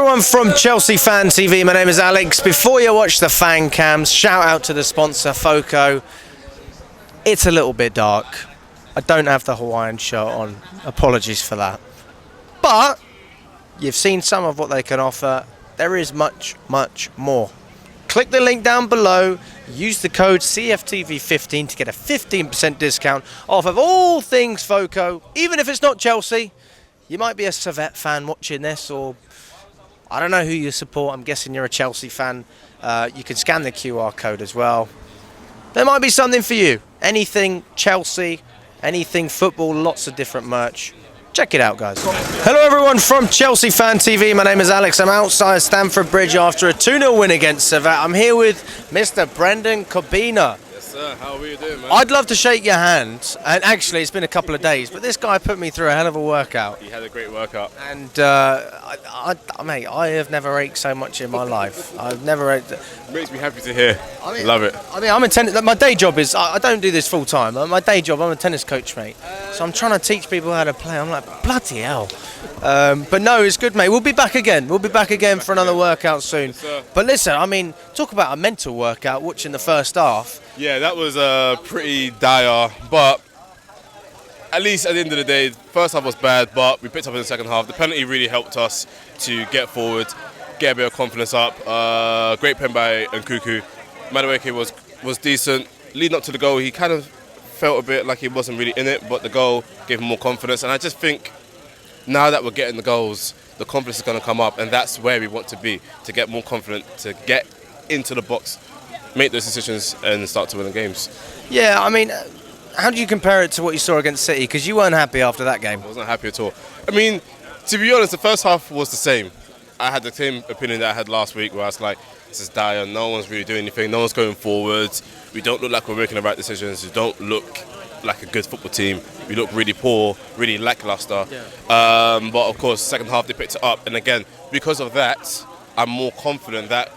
everyone from Chelsea Fan TV, my name is Alex. Before you watch the fan cams, shout out to the sponsor FOCO. It's a little bit dark. I don't have the Hawaiian shirt on, apologies for that. But you've seen some of what they can offer. There is much, much more. Click the link down below, use the code cfctvyt to get a 15% discount off of all things FOCO. Even if it's not Chelsea, you might be a Servette fan watching this, or I don't know who you support. I'm guessing you're a Chelsea fan. You can scan the QR code as well. There might be something for you. Anything Chelsea, anything football, lots of different merch. Check it out, guys. Hello, everyone from Chelsea Fan TV. My name is Alex. I'm outside Stamford Bridge after a 2-0 win against Servette. I'm here with Mr. Brendan Cobbina. Yes, sir. How are you doing, man? I'd love to shake your hand. And actually, it's been a couple of days, but this guy put me through a hell of a workout. He had a great workout. And, mate, I have never ached so much in my life. I've never ached. Makes me happy to hear. Love it. I mean, I'm a tennis. My day job is I don't do this full time. My day job, I'm a tennis coach, mate. So I'm trying to teach people how to play. I'm like, bloody hell. But no, it's good, mate. We'll be back again. We'll be back again for another workout soon. Yes, but listen, I mean, talk about a mental workout. Watching the first half. Yeah, that was pretty dire, but at least at the end of the day, first half was bad, but we picked up in the second half. The penalty really helped us to get forward, get a bit of confidence up. Great pen by Nkuku. Madueke was decent. Leading up to the goal, he kind of felt a bit like he wasn't really in it, but the goal gave him more confidence. And I just think now that we're getting the goals, the confidence is going to come up, and that's where we want to be, to get more confident, to get into the box, make those decisions, and start to win the games. Yeah, I mean, how do you compare it to what you saw against City? Because you weren't happy after that game. I wasn't happy at all. I mean, to be honest, the first half was the same. I had the same opinion that I had last week, where I was like, this is dire, no one's really doing anything, no one's going forward, we don't look like we're making the right decisions, we don't look like a good football team, we look really poor, really lackluster. Yeah. But of course, second half they picked it up, and again, because of that, I'm more confident that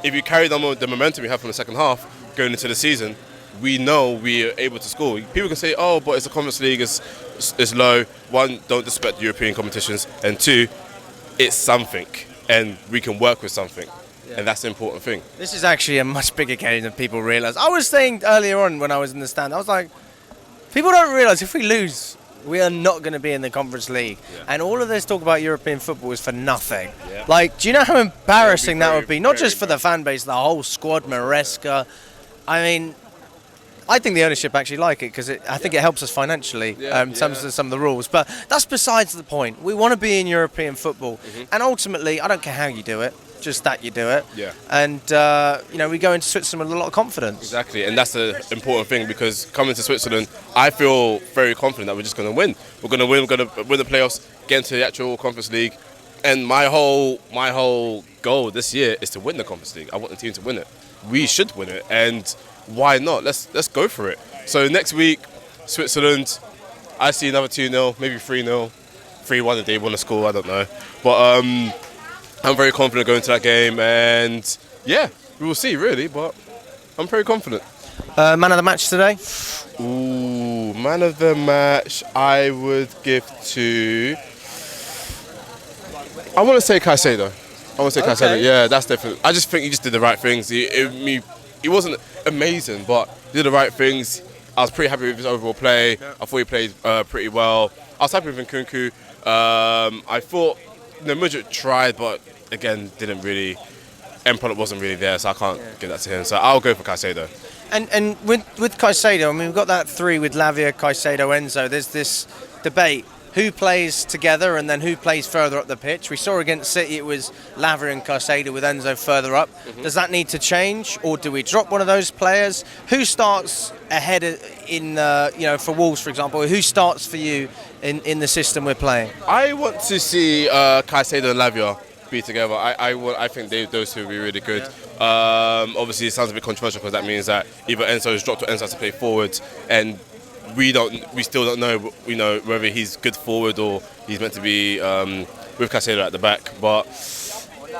if you carry on the momentum we have from the second half going into the season, we know we are able to score. People can say, oh, but it's the Conference League is low. One, don't disrespect the European competitions, and two, it's something, and we can work with something. Yeah. And that's the important thing. This is actually a much bigger game than people realise. I was saying earlier on when I was in the stand, I was like, people don't realise if we lose, we are not going to be in the Conference League. Yeah. And all of this talk about European football is for nothing. Yeah. Like, do you know how embarrassing that would be? Not just for the fan base, the whole squad, Maresca. I mean, I think the ownership actually like it because I think it helps us financially in terms of some of the rules. But that's besides the point. We want to be in European football. Mm-hmm. And ultimately, I don't care how you do it, just that you do it. Yeah. And, we go into Switzerland with a lot of confidence. Exactly. And that's the important thing, because coming to Switzerland, I feel very confident that we're just going to win. We're going to win. We're going to win the playoffs, get into the actual Conference League. And my whole goal this year is to win the Conference League. I want the team to win it. We should win it. And why not? Let's go for it. So next week, Switzerland, I see another 2-0, maybe 3-0, 3-1 if they want to score, I don't know. But I'm very confident going to that game, and yeah, we will see really, but I'm very confident. Man of the match today? Ooh, man of the match, I would give to, I want to say Caicedo. Caicedo. Yeah, that's definitely. I just think he just did the right things. He wasn't amazing, but he did the right things. I was pretty happy with his overall play. Yeah. I thought he played pretty well. I was happy with Nkunku. I thought Mudryk tried, but again, didn't really. End product wasn't really there, so I can't give that to him. So I'll go for Caicedo. And with Caicedo, I mean, we've got that three with Lavia, Caicedo, Enzo. There's this debate. Who plays together and then who plays further up the pitch? We saw against City it was Lavia and Caicedo with Enzo further up. Mm-hmm. Does that need to change, or do we drop one of those players? Who starts ahead in for Wolves, for example? Who starts for you in the system we're playing? I want to see Caicedo and Lavia be together. I think those two will be really good. Yeah. Obviously, it sounds a bit controversial because that means that either Enzo is dropped or Enzo has to play forward, and we still don't know, whether he's good forward or he's meant to be with Caicedo at the back. But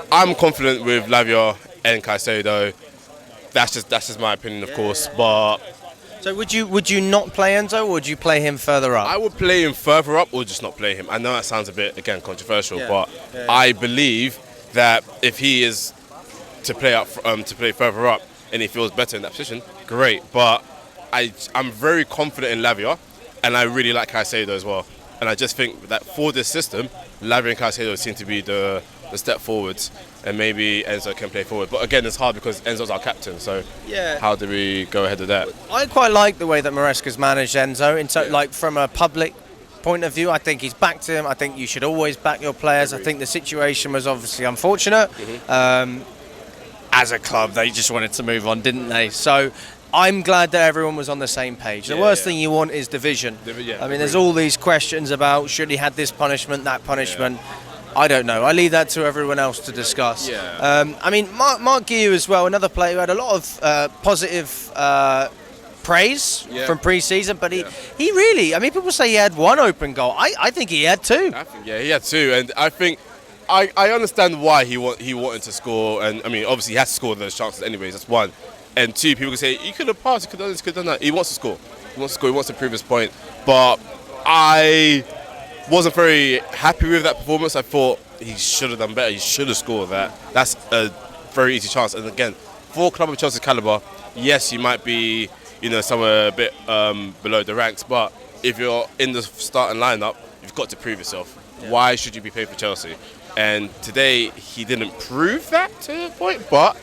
I'm confident with Lavia and Caicedo. That's just my opinion, of course. But so would you not play Enzo, or would you play him further up? I would play him further up, or just not play him. I know that sounds a bit, again, controversial, but I believe that if he is to play further up and he feels better in that position, great. But I'm very confident in Lavia, and I really like Caicedo as well. And I just think that for this system, Lavia and Caicedo seem to be the step forwards, and maybe Enzo can play forward. But again, it's hard because Enzo's our captain, so how do we go ahead with that? I quite like the way that Maresca's managed Enzo, like from a public point of view. I think he's backed him. I think you should always back your players. I think the situation was obviously unfortunate. As a club, they just wanted to move on, didn't they? So I'm glad that everyone was on the same page. The worst thing you want is division. I mean, there's all these questions about should he had this punishment, that punishment. I don't know. I leave that to everyone else to discuss. I mean, Mark Guiu as well, another player who had a lot of positive praise from pre-season, but he really, I mean, people say he had one open goal. I think he had two. He had two, and I think I understand why he wanted to score, and I mean, obviously he has to score those chances anyways. That's one, and two, people can say he could have passed, he could have done this, could have done that. He wants to score. He wants to score. He wants to prove his point, but I wasn't very happy with that performance. I thought he should have done better. He should have scored that. That's a very easy chance. And again, for a club of Chelsea's caliber, yes, you might be, somewhere a bit below the ranks, but if you're in the starting lineup, you've got to prove yourself. Why should you be paid for Chelsea? And today, he didn't prove that to a point, but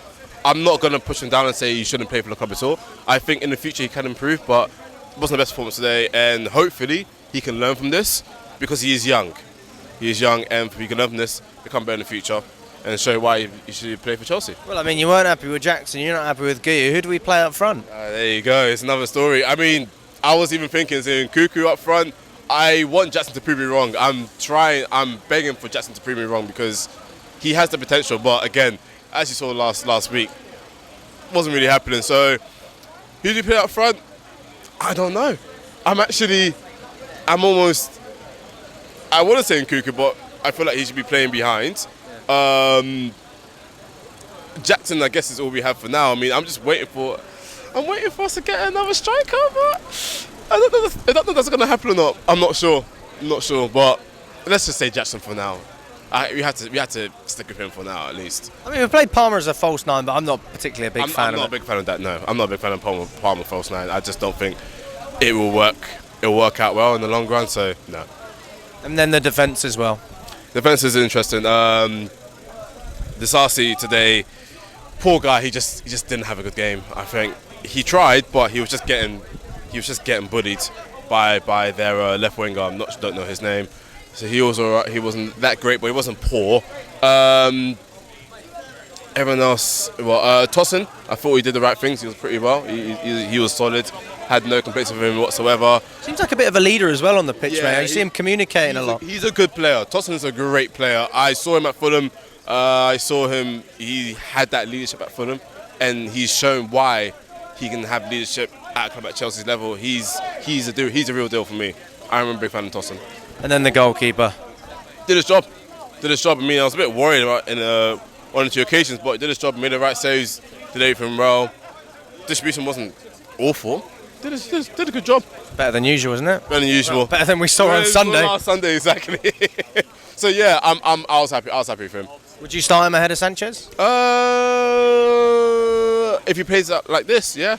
I'm not going to push him down and say you shouldn't play for the club at all. I think in the future he can improve, but it wasn't the best performance today, and hopefully he can learn from this, because he is young. He is young, and if he can learn from this, become better in the future, and show why he should play for Chelsea. Well, I mean, you weren't happy with Jackson, you're not happy with Guiu. Who do we play up front? There you go, it's another story. I mean, I was even thinking, saying Cuckoo up front. I want Jackson to prove me wrong. I'm begging for Jackson to prove me wrong, because he has the potential, but again, as you saw last week, wasn't really happening. So, who do you play up front? I don't know. I want to say Nkuku, but I feel like he should be playing behind. Jackson, I guess, is all we have for now. I mean, I'm waiting for us to get another striker, but I don't know if that's going to happen or not. I'm not sure, but let's just say Jackson for now. We had to stick with him for now, at least. I mean, we played Palmer as a false nine, but I'm not particularly a big fan of it. I'm not a big fan of that, no. I'm not a big fan of Palmer false nine. I just don't think it will work. It'll work out well in the long run, so no. And then the defence as well. Defence is interesting. Disasi today, poor guy. He just didn't have a good game. I think he tried, but he was just getting bullied by their left winger. Don't know his name. So he was alright. He wasn't that great, but he wasn't poor. Everyone else, Tosin, I thought he did the right things. He was pretty well. He was solid. Had no complaints with him whatsoever. Seems like a bit of a leader as well on the pitch, man. You see him communicating a lot. He's a good player. Tosin's a great player. I saw him at Fulham. He had that leadership at Fulham, and he's shown why he can have leadership at a club at Chelsea's level. He's a real deal for me. I'm a big fan of Tosin. And then the goalkeeper did his job. I mean, I was a bit worried about in one or two occasions, but he did his job. Made the right saves. Did everything well. Distribution wasn't awful. Did a good job. Better than usual, isn't it? Better than usual. Better than we saw on Sunday. Last Sunday, exactly. So yeah, I was happy. I was happy with him. Would you start him ahead of Sanchez? If he plays like this, yeah.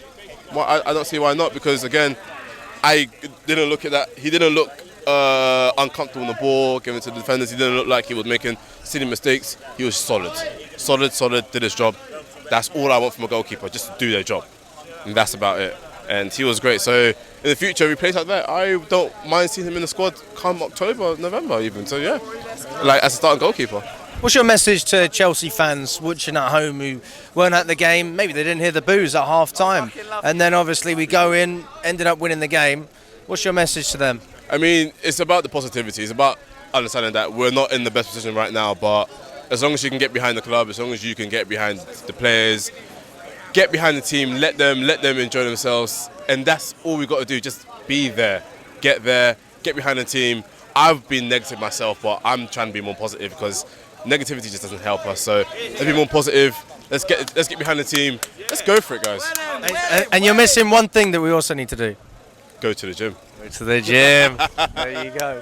Well, I don't see why not, because again, I didn't look at that. He didn't look uncomfortable on the ball, giving it to the defenders. He didn't look like he was making silly mistakes. He was solid, did his job. That's all I want from a goalkeeper, just to do their job. And that's about it. And he was great. So in the future, if he plays like that, I don't mind seeing him in the squad come October, November even. So yeah, like as a starting goalkeeper. What's your message to Chelsea fans watching at home who weren't at the game? Maybe they didn't hear the boos at half time. And then obviously we go in, ended up winning the game. What's your message to them? I mean, it's about the positivity. It's about understanding that we're not in the best position right now, but as long as you can get behind the club, as long as you can get behind the players, get behind the team, let them enjoy themselves, and that's all we've got to do. Just be there, get behind the team. I've been negative myself, but I'm trying to be more positive, because negativity just doesn't help us. So let's be more positive. Let's get behind the team. Let's go for it, guys. And you're missing one thing that we also need to do. Go to the gym. Go to the gym. There you go.